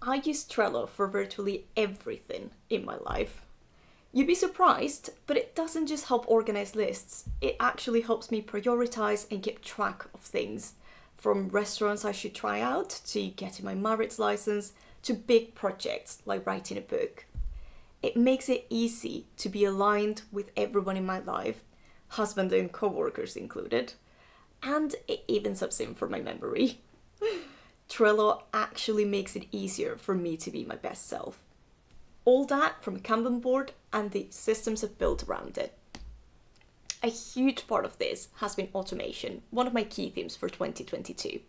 I use Trello for virtually everything in my life. You'd be surprised, but it doesn't just help organize lists, it actually helps me prioritize and keep track of things. From restaurants I should try out, to getting my marriage license, to big projects like writing a book. It makes it easy to be aligned with everyone in my life, husband and coworkers included, and it even subs in for my memory. Trello actually makes it easier for me to be my best self. All that from a Kanban board and the systems I've built around it. A huge part of this has been automation, one of my key themes for 2022.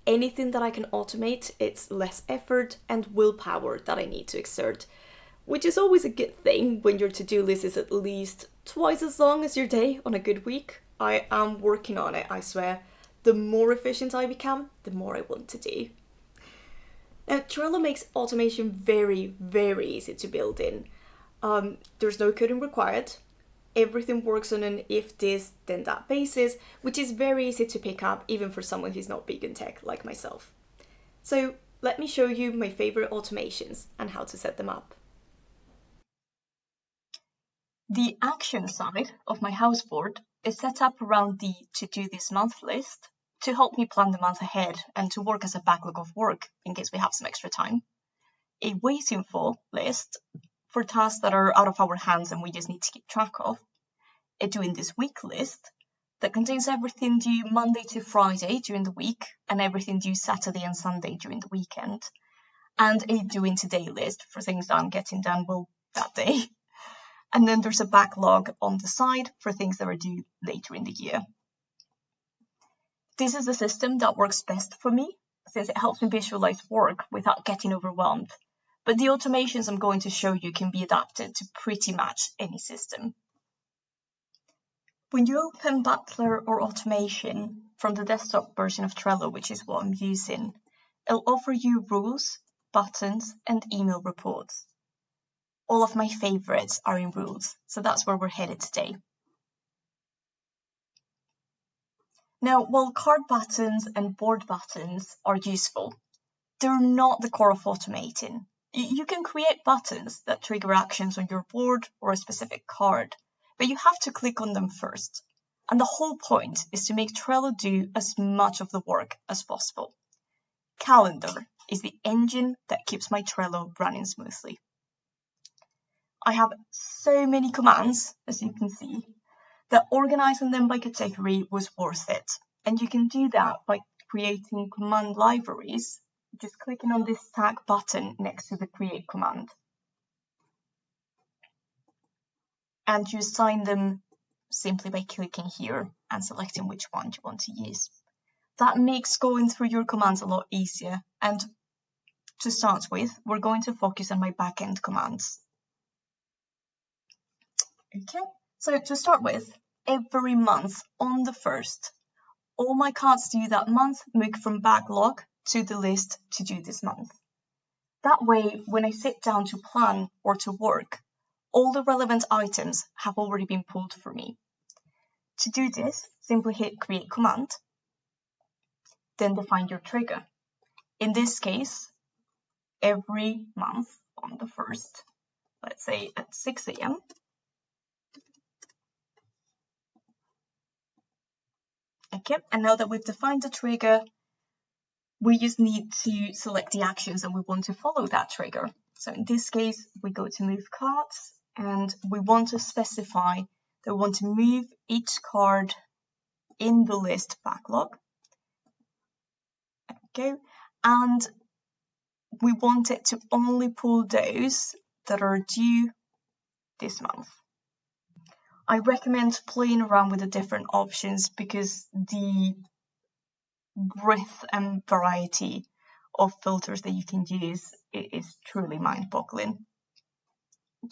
Anything that I can automate, it's less effort and willpower that I need to exert, which is always a good thing when your to-do list is at least twice as long as your day on a good week. I am working on it, I swear. The more efficient I become, the more I want to do. Now, Trello makes automation very, very easy to build in. There's no coding required. Everything works on an if this, then that basis, which is very easy to pick up even for someone who's not big in tech like myself. So let me show you my favorite automations and how to set them up. The action side of my house board is set up around the to do this month list to help me plan the month ahead and to work as a backlog of work in case we have some extra time. A waiting for list for tasks that are out of our hands and we just need to keep track of. A doing this week list that contains everything due Monday to Friday during the week and everything due Saturday and Sunday during the weekend. And a doing today list for things that I'm getting done that day. And then there's a backlog on the side for things that are due later in the year. This is the system that works best for me, since it helps me visualize work without getting overwhelmed. But the automations I'm going to show you can be adapted to pretty much any system. When you open Butler or Automation from the desktop version of Trello, which is what I'm using, it'll offer you rules, buttons, and email reports. All of my favorites are in rules, so that's where we're headed today. Now, while card buttons and board buttons are useful, they're not the core of automating. You can create buttons that trigger actions on your board or a specific card, but you have to click on them first. And the whole point is to make Trello do as much of the work as possible. Calendar is the engine that keeps my Trello running smoothly. I have so many commands, as you can see, that organizing them by category was worth it. And you can do that by creating command libraries, just clicking on this tag button next to the create command. And you assign them simply by clicking here and selecting which one you want to use. That makes going through your commands a lot easier. And to start with, we're going to focus on my backend commands. Okay, so to start with, every month on the 1st, all my cards due that month move from backlog to the list to do this month. That way, when I sit down to plan or to work, all the relevant items have already been pulled for me. To do this, simply hit create command, then define your trigger. In this case, every month on the 1st, let's say at 6 a.m., okay, and now that we've defined the trigger, we just need to select the actions that we want to follow that trigger. So in this case, we go to move cards and we want to specify that we want to move each card in the list backlog. Okay, and we want it to only pull those that are due this month. I recommend playing around with the different options because the breadth and variety of filters that you can use is truly mind-boggling.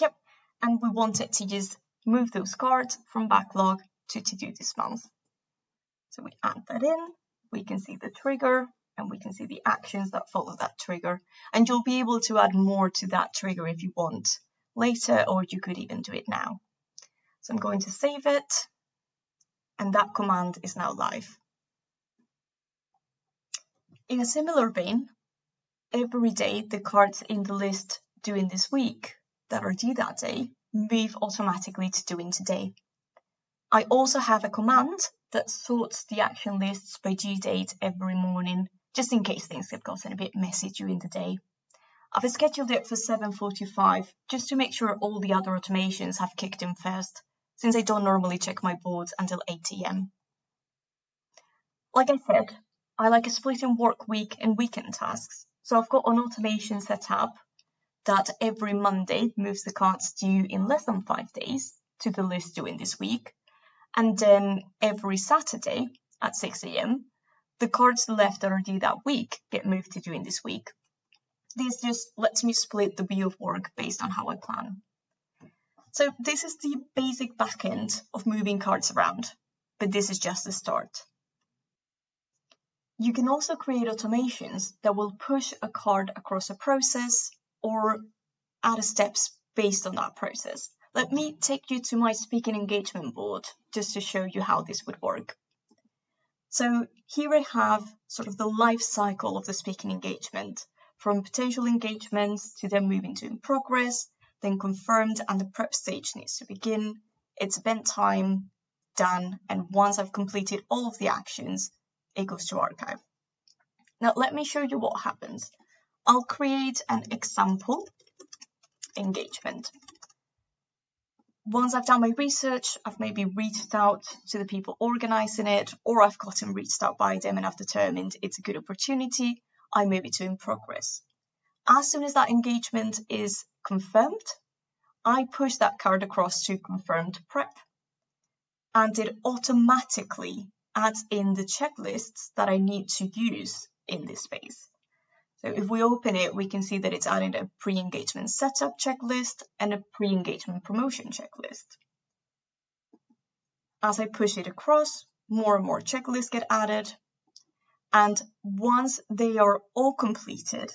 Yep, and we want it to just move those cards from backlog to do this month. So we add that in, we can see the trigger, and we can see the actions that follow that trigger. And you'll be able to add more to that trigger if you want later, or you could even do it now. So I'm going to save it, and that command is now live. In a similar vein, every day the cards in the list due in this week that are due that day move automatically to due in today. I also have a command that sorts the action lists by due date every morning, just in case things have gotten a bit messy during the day. I've scheduled it for 7:45 just to make sure all the other automations have kicked in first, since I don't normally check my boards until 8 AM. Like I said, I like a splitting work week and weekend tasks, so I've got an automation set up that every Monday moves the cards due in less than 5 days to the list due in this week, and then every Saturday at 6 AM, the cards left that are due that week get moved to due in this week. This just lets me split the view of work based on how I plan. So this is the basic backend of moving cards around, but this is just the start. You can also create automations that will push a card across a process or add steps based on that process. Let me take you to my speaking engagement board just to show you how this would work. So here I have sort of the life cycle of the speaking engagement, from potential engagements to them moving to in progress, then confirmed and the prep stage needs to begin. It's event time, done, and once I've completed all of the actions, it goes to archive. Now let me show you what happens. I'll create an example engagement. Once I've done my research, I've maybe reached out to the people organizing it, or I've gotten reached out by them and I've determined it's a good opportunity, I move it to in progress. As soon as that engagement is confirmed, I push that card across to confirmed prep, and it automatically adds in the checklists that I need to use in this space. So if we open it, we can see that it's added a pre-engagement setup checklist and a pre-engagement promotion checklist. As I push it across, more and more checklists get added. And once they are all completed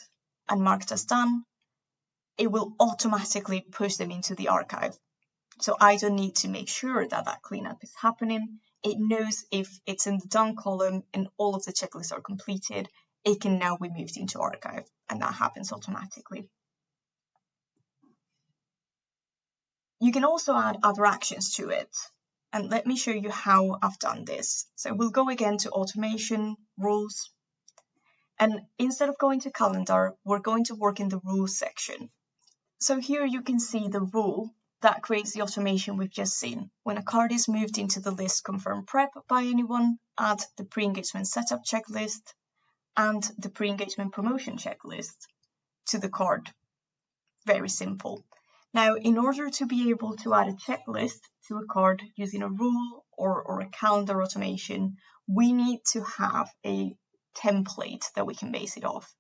and marked as done, it will automatically push them into the archive. So I don't need to make sure that that cleanup is happening. It knows if it's in the done column and all of the checklists are completed, it can now be moved into archive, and that happens automatically. You can also add other actions to it, and let me show you how I've done this. So we'll go again to automation, rules, and instead of going to calendar, we're going to work in the rules section. So here you can see the rule that creates the automation we've just seen. When a card is moved into the list confirmed prep by anyone, add the pre-engagement setup checklist and the pre-engagement promotion checklist to the card. Very simple. Now, in order to be able to add a checklist to a card using a rule or a calendar automation, we need to have a template that we can base it off.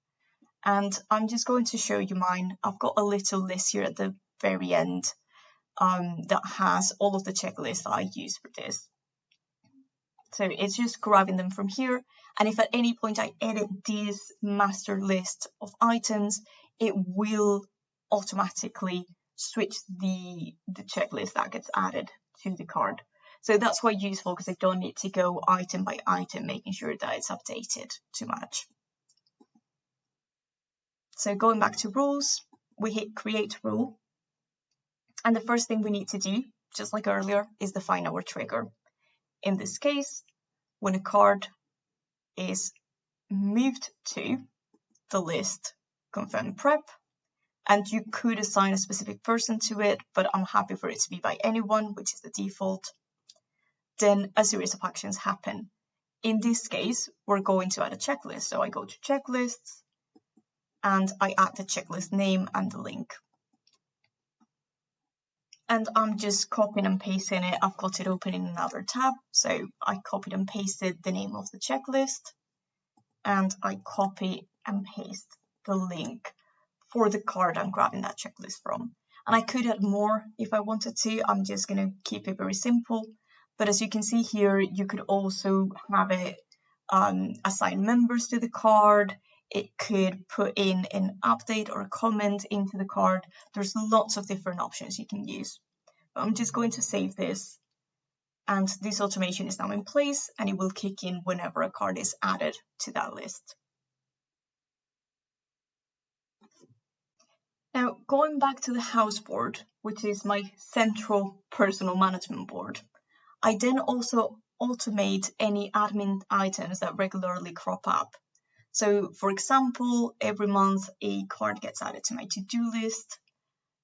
And I'm just going to show you mine. I've got a little list here at the very end that has all of the checklists that I use for this. So it's just grabbing them from here. And if at any point I edit this master list of items, it will automatically switch the checklist that gets added to the card. So that's quite useful because I don't need to go item by item, making sure that it's updated to match. So going back to rules, we hit create rule. And the first thing we need to do, just like earlier, is define our trigger. In this case, when a card is moved to the list confirmed prep, and you could assign a specific person to it, but I'm happy for it to be by anyone, which is the default, then a series of actions happen. In this case, we're going to add a checklist. So I go to checklists and I add the checklist name and the link. And I'm just copying and pasting it. I've got it open in another tab. So I copied and pasted the name of the checklist, and I copy and paste the link for the card I'm grabbing that checklist from. And I could add more if I wanted to. I'm just going to keep it very simple. But as you can see here, you could also have it assign members to the card. It could put in an update or a comment into the card. There's lots of different options you can use. I'm just going to save this, and this automation is now in place, and it will kick in whenever a card is added to that list. Now, going back to the house board, which is my central personal management board, I then also automate any admin items that regularly crop up. So, for example, every month a card gets added to my to-do list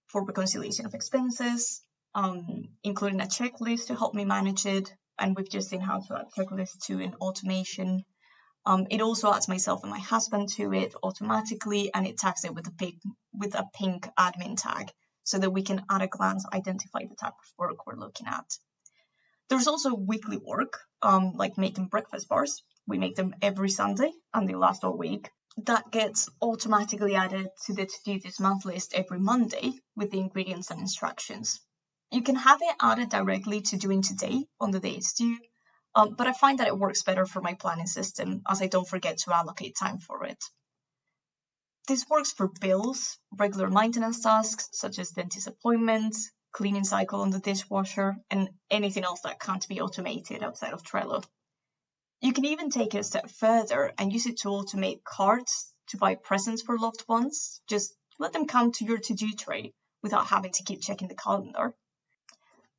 for reconciliation of expenses, including a checklist to help me manage it. And we've just seen how to add checklists to an automation. It also adds myself and my husband to it automatically, and it tags it with a pink admin tag so that we can at a glance identify the type of work we're looking at. There's also weekly work, like making breakfast bars. We make them every Sunday and they last all week. That gets automatically added to the to-do this month list every Monday with the ingredients and instructions. You can have it added directly to doing today on the day it's due, but I find that it works better for my planning system as I don't forget to allocate time for it. This works for bills, regular maintenance tasks such as dentist appointments, cleaning cycle on the dishwasher, and anything else that can't be automated outside of Trello. You can even take it a step further and use it to automate cards to buy presents for loved ones. Just let them come to your to-do tray without having to keep checking the calendar.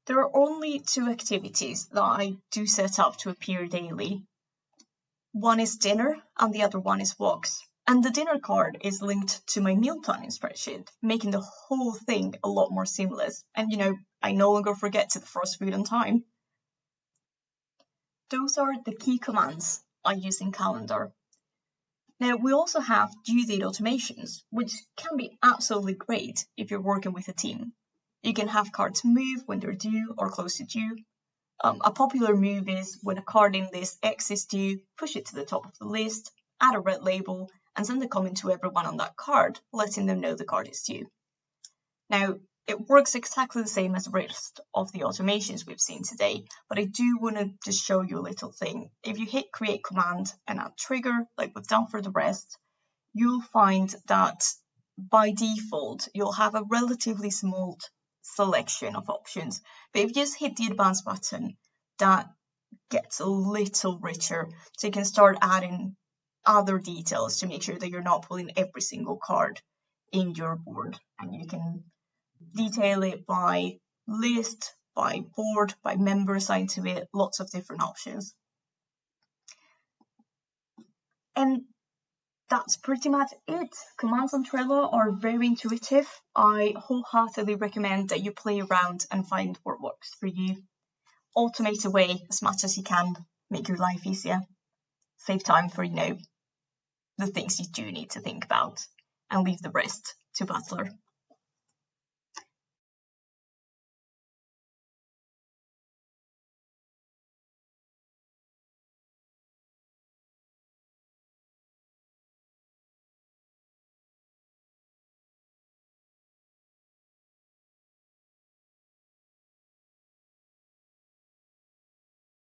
There are only 2 activities that I do set up to appear daily. One is dinner and the other one is walks. And the dinner card is linked to my meal planning spreadsheet, making the whole thing a lot more seamless. And I no longer forget to defrost food on time. Those are the key commands I use in Calendar. Now, we also have due date automations, which can be absolutely great if you're working with a team. You can have cards move when they're due or close to due. A popular move is when a card in list X is due, push it to the top of the list, add a red label, and send a comment to everyone on that card, letting them know the card is due. Now, it works exactly the same as the rest of the automations we've seen today, but I do want to just show you a little thing. If you hit create command and add trigger, like we've done for the rest, you'll find that by default, you'll have a relatively small selection of options. But if you just hit the advanced button, that gets a little richer. So you can start adding other details to make sure that you're not pulling every single card in your board, and you can detail it by list, by board, by member assigned to it, lots of different options. And that's pretty much it. Commands on Trello are very intuitive. I wholeheartedly recommend that you play around and find what works for you. Automate away as much as you can, make your life easier. Save time for, the things you do need to think about, and leave the rest to Butler.